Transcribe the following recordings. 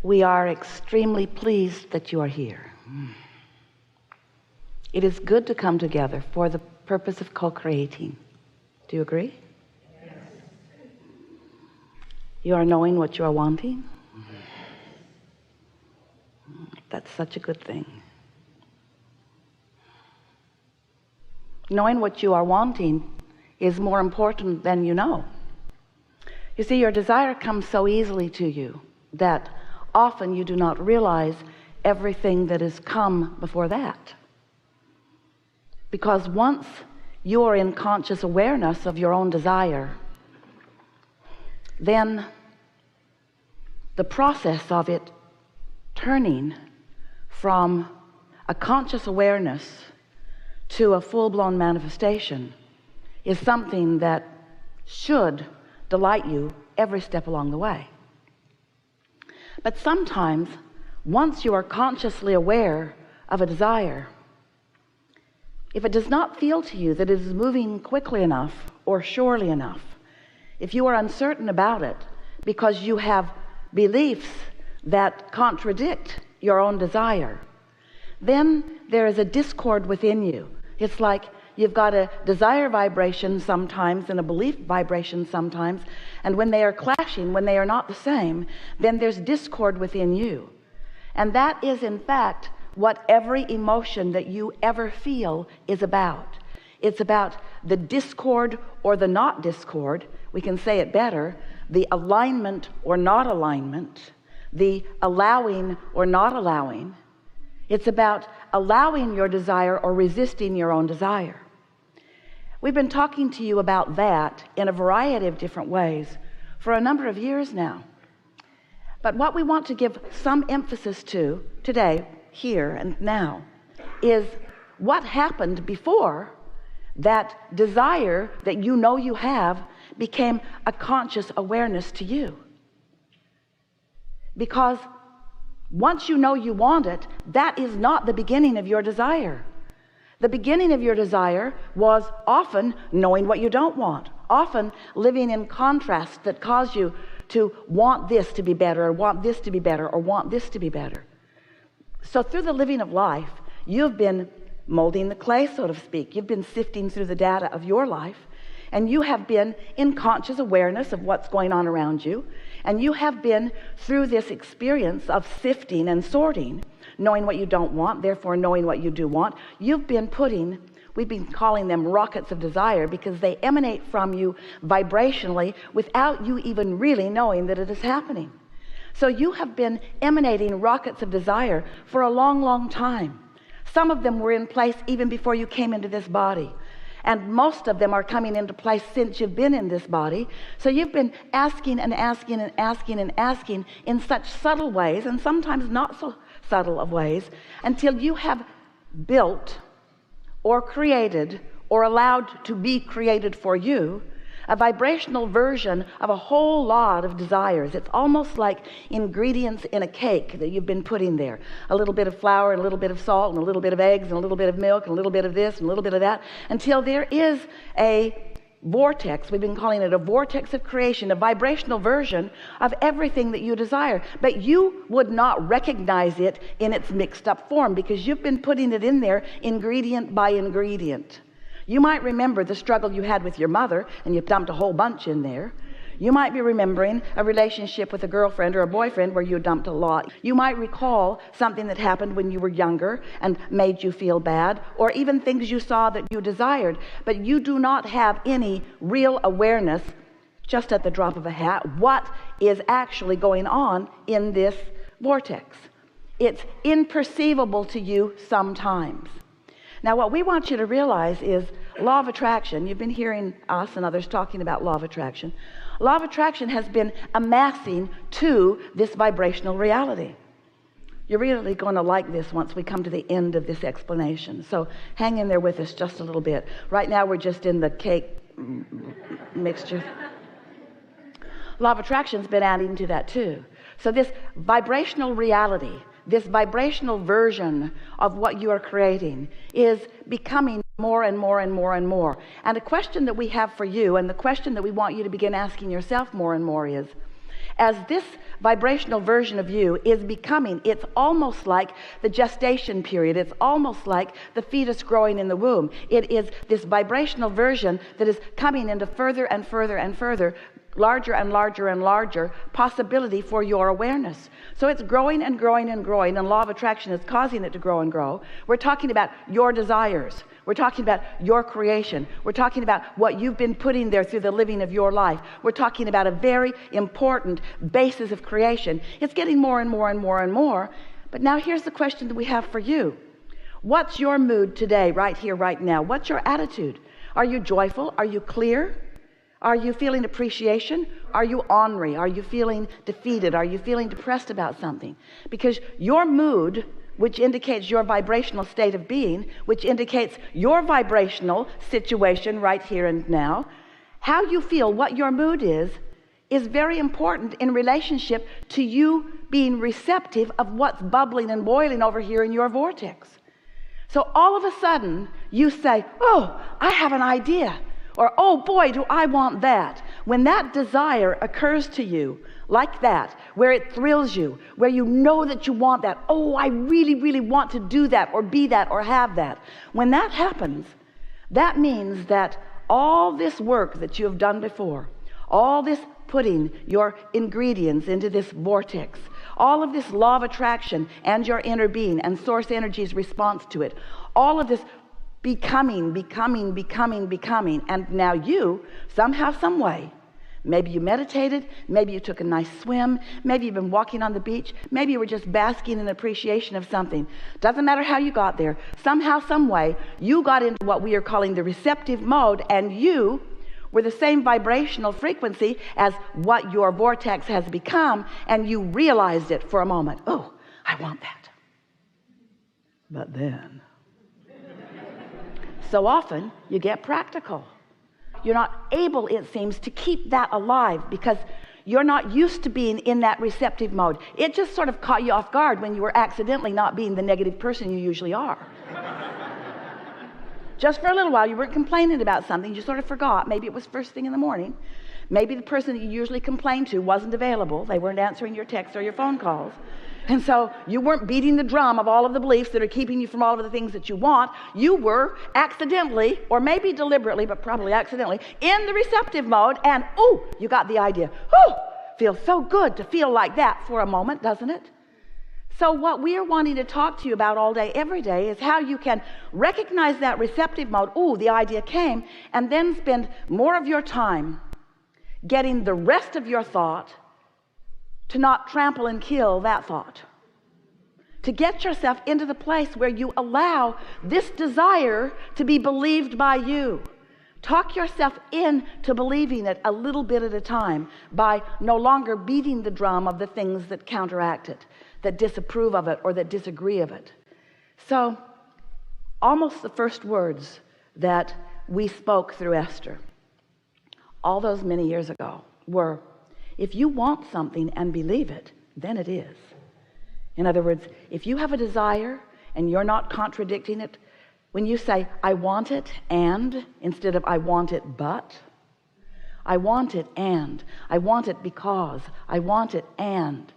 We are extremely pleased that you are here. It is good to come together for the purpose of co-creating. Do you agree? Yes. You are knowing what you are wanting. That's such a good thing. Knowing what you are wanting is more important than you know. You see, your desire comes so easily to you that often you do not realize everything that has come before that. Because once you are in conscious awareness of your own desire, then the process of it turning from a conscious awareness to a full-blown manifestation is something that should delight you every step along the way. But sometimes, once you are consciously aware of a desire, if it does not feel to you that it is moving quickly enough or surely enough, if you are uncertain about it because you have beliefs that contradict your own desire, then there is a discord within you. It's like you've got a desire vibration sometimes and a belief vibration sometimes, and when they are clashing, when they are not the same, then there's discord within you. And that is in fact what every emotion that you ever feel is about. It's about the discord or the not discord. We can say it better, the alignment or not alignment, the allowing or not allowing. It's about allowing your desire or resisting your own desire. We've been talking to you about that in a variety of different ways for a number of years now. But what we want to give some emphasis to today, here and now, is what happened before that desire that you know you have became a conscious awareness to you. Because once you know you want it, that is not the beginning of your desire. The beginning of your desire was often knowing what you don't want, often living in contrast that cause you to want this to be better, or want this to be better, or want this to be better. So through the living of life, you've been molding the clay, so to speak. You've been sifting through the data of your life, and you have been in conscious awareness of what's going on around you, and you have been through this experience of sifting and sorting, knowing what you don't want, therefore knowing what you do want. You've been putting, we've been calling them rockets of desire, because they emanate from you vibrationally without you even really knowing that it is happening. So you have been emanating rockets of desire for a long, long time. Some of them were in place even before you came into this body. And most of them are coming into place since you've been in this body. So you've been asking and asking and asking and asking in such subtle ways, and sometimes not so subtle of ways, until you have built or created or allowed to be created for you a vibrational version of a whole lot of desires. It's almost like ingredients in a cake that you've been putting there. A little bit of flour and a little bit of salt and a little bit of eggs and a little bit of milk and a little bit of this and a little bit of that, until there is a vortex. We've been calling it a vortex of creation, a vibrational version of everything that you desire. But you would not recognize it in its mixed up form, because you've been putting it in there ingredient by ingredient. You might remember the struggle you had with your mother, and you dumped a whole bunch in there. You might be remembering a relationship with a girlfriend or a boyfriend where you dumped a lot. You might recall something that happened when you were younger and made you feel bad, or even things you saw that you desired. But you do not have any real awareness, just at the drop of a hat, what is actually going on in this vortex. It's imperceivable to you sometimes. Now, what we want you to realize is law of attraction. You've been hearing us and others talking about law of attraction. Law of attraction has been amassing to this vibrational reality. You're really going to like this once we come to the end of this explanation. So hang in there with us just a little bit. Right now we're just in the cake mixture. Law of attraction's been adding to that too. So this vibrational reality, this vibrational version of what you are creating, is becoming more and more and more and more. And a question that we have for you, and the question that we want you to begin asking yourself more and more, is as this vibrational version of you is becoming, it's almost like the gestation period. It's almost like the fetus growing in the womb. It is this vibrational version that is coming into further and further and further, larger and larger and larger possibility for your awareness. So it's growing and growing and growing, and law of attraction is causing it to grow and grow. We're talking about your desires. We're talking about your creation. We're talking about what you've been putting there through the living of your life. We're talking about a very important basis of creation. It's getting more and more and more and more. But now here's the question that we have for you. What's your mood today, right here, right now? What's your attitude? Are you joyful? Are you clear? Are you feeling appreciation? Are you ornery? Are you feeling defeated? Are you feeling depressed about something? Because your mood, which indicates your vibrational state of being, which indicates your vibrational situation right here and now, how you feel, what your mood is very important in relationship to you being receptive of what's bubbling and boiling over here in your vortex. So all of a sudden you say, oh, I have an idea. Or, oh boy, do I want that. When that desire occurs to you like that, where it thrills you, where you know that you want that, oh, I really, really want to do that or be that or have that. When that happens, that means that all this work that you have done before, all this putting your ingredients into this vortex, all of this law of attraction and your inner being and source energy's response to it, all of this becoming, and now you, somehow, some way, maybe you meditated, maybe you took a nice swim, maybe you've been walking on the beach, maybe you were just basking in appreciation of something. Doesn't matter how you got there. Somehow, some way, you got into what we are calling the receptive mode, and you were the same vibrational frequency as what your vortex has become, and you realized it for a moment. Oh, I want that. But then so often you get practical. You're not able, it seems, to keep that alive because you're not used to being in that receptive mode. It just sort of caught you off guard when you were accidentally not being the negative person you usually are. Just for a little while, you weren't complaining about something. You sort of forgot. Maybe it was first thing in the morning. Maybe the person that you usually complain to wasn't available. They weren't answering your texts or your phone calls. And so you weren't beating the drum of all of the beliefs that are keeping you from all of the things that you want. You were accidentally, or maybe deliberately, but probably accidentally, in the receptive mode, and oh, you got the idea. Oh, feels so good to feel like that for a moment, doesn't it? So what we are wanting to talk to you about all day, every day, is how you can recognize that receptive mode. Oh, the idea came, and then spend more of your time getting the rest of your thought to not trample and kill that thought. To get yourself into the place where you allow this desire to be believed by you. Talk yourself into believing it a little bit at a time by no longer beating the drum of the things that counteract it, that disapprove of it or that disagree of it. So almost the first words that we spoke through Esther all those many years ago were, if you want something and believe it, then it is. In other words, if you have a desire and you're not contradicting it, when you say, I want it and, instead of I want it but, I want it and, I want it because, I want it and,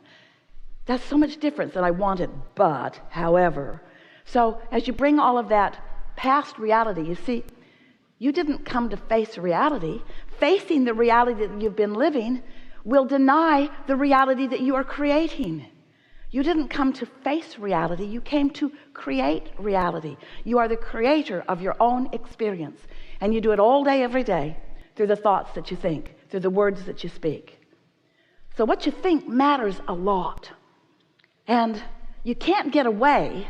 that's so much different than I want it but, however. So as you bring all of that past reality, you see, you didn't come to face reality. Facing the reality that you've been living will deny the reality that you are creating. You didn't come to face reality, you came to create reality. You are the creator of your own experience, and you do it all day, every day, through the thoughts that you think, through the words that you speak. So what you think matters a lot, and you can't get away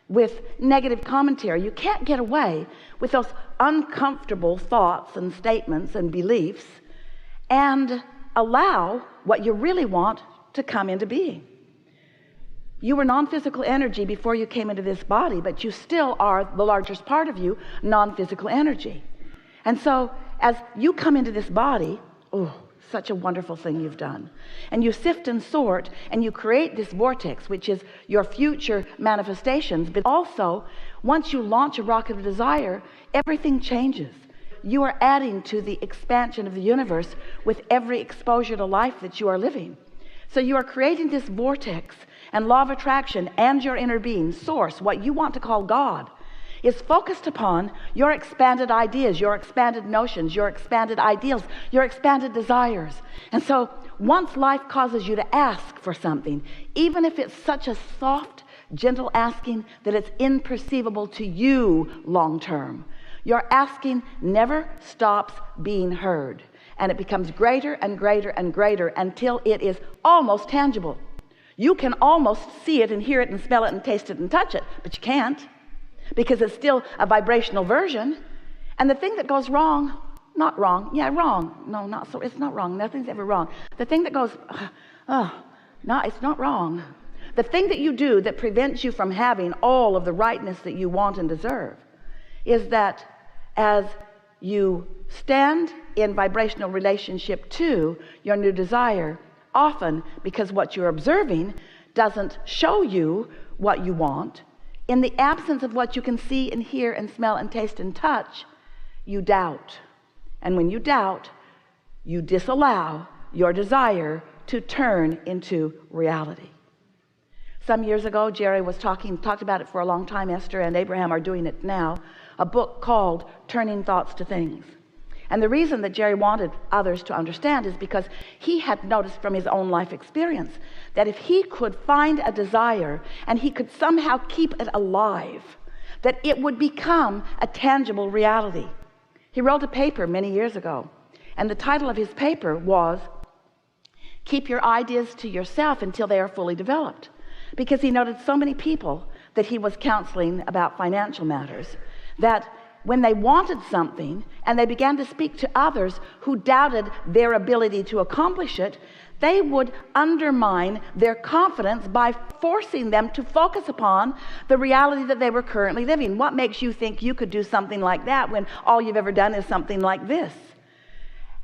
with negative commentary. You can't get away with those uncomfortable thoughts and statements and beliefs and allow what you really want to come into being. You were non-physical energy before you came into this body, but you still are, the largest part of you, non-physical energy. And so as you come into this body, oh, such a wonderful thing you've done. And you sift and sort, and you create this vortex, which is your future manifestations. But also, once you launch a rocket of desire, everything changes. You are adding to the expansion of the universe with every exposure to life that you are living. So you are creating this vortex, and law of attraction and your inner being, source, what you want to call God, is focused upon your expanded ideas, your expanded notions, your expanded ideals, your expanded desires. And so once life causes you to ask for something, even if it's such a soft, gentle asking that it's imperceivable to you long term, your asking never stops being heard, and it becomes greater and greater and greater until it is almost tangible. You can almost see it and hear it and smell it and taste it and touch it, but you can't, because it's still a vibrational version. And the thing that goes wrong, not wrong, yeah, wrong, no, not so, it's not wrong, nothing's ever wrong. The thing that goes, no, it's not wrong. The thing that you do that prevents you from having all of the rightness that you want and deserve is that as you stand in vibrational relationship to your new desire, often because what you're observing doesn't show you what you want, in the absence of what you can see and hear and smell and taste and touch, you doubt. And when you doubt, you disallow your desire to turn into reality. Some years ago, Jerry was talked about it for a long time. Esther and Abraham are doing it now. A book called Turning Thoughts to Things. And the reason that Jerry wanted others to understand is because he had noticed from his own life experience that if he could find a desire and he could somehow keep it alive, that it would become a tangible reality. He wrote a paper many years ago, and the title of his paper was Keep Your Ideas to Yourself Until They Are Fully Developed, because he noted so many people that he was counseling about financial matters that when they wanted something and they began to speak to others who doubted their ability to accomplish it, they would undermine their confidence by forcing them to focus upon the reality that they were currently living. What makes you think you could do something like that when all you've ever done is something like this?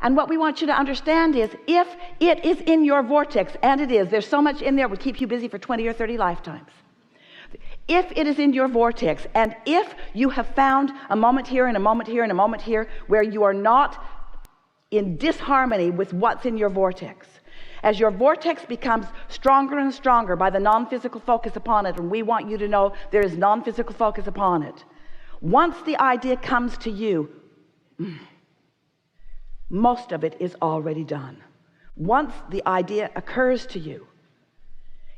And what we want you to understand is, if it is in your vortex, and it is, there's so much in there that would keep you busy for 20 or 30 lifetimes. If it is in your vortex, and if you have found a moment here and a moment here and a moment here where you are not in disharmony with what's in your vortex, as your vortex becomes stronger and stronger by the non-physical focus upon it, and we want you to know there is non-physical focus upon it, once the idea comes to you, most of it is already done. Once the idea occurs to you,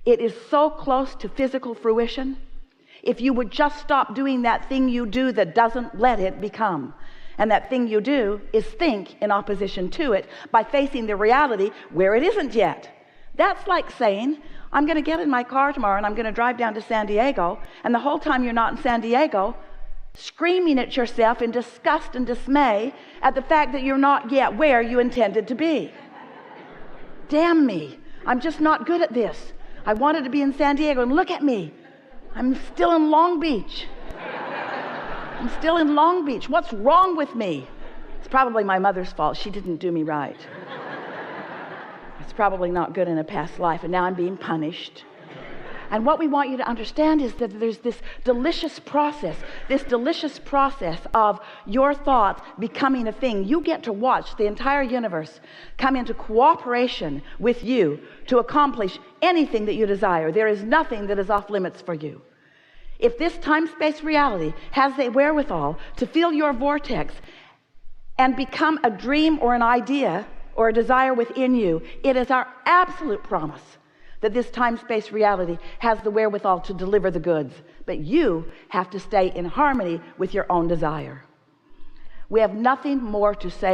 it is so close to physical fruition. If you would just stop doing that thing you do that doesn't let it become, and that thing you do is think in opposition to it by facing the reality where it isn't yet. That's like saying, I'm going to get in my car tomorrow and I'm going to drive down to San Diego, and the whole time you're not in San Diego, screaming at yourself in disgust and dismay at the fact that you're not yet where you intended to be. Damn me, I'm just not good at this. I wanted to be in San Diego, and look at me. I'm still in Long Beach. I'm still in Long Beach. What's wrong with me? It's probably my mother's fault. She didn't do me right. It's probably not good in a past life, and now I'm being punished. And what we want you to understand is that there's this delicious process of your thoughts becoming a thing. You get to watch the entire universe come into cooperation with you to accomplish anything that you desire. There is nothing that is off limits for you. If this time-space reality has the wherewithal to fill your vortex and become a dream or an idea or a desire within you, it is our absolute promise that this time-space reality has the wherewithal to deliver the goods. But you have to stay in harmony with your own desire. We have nothing more to say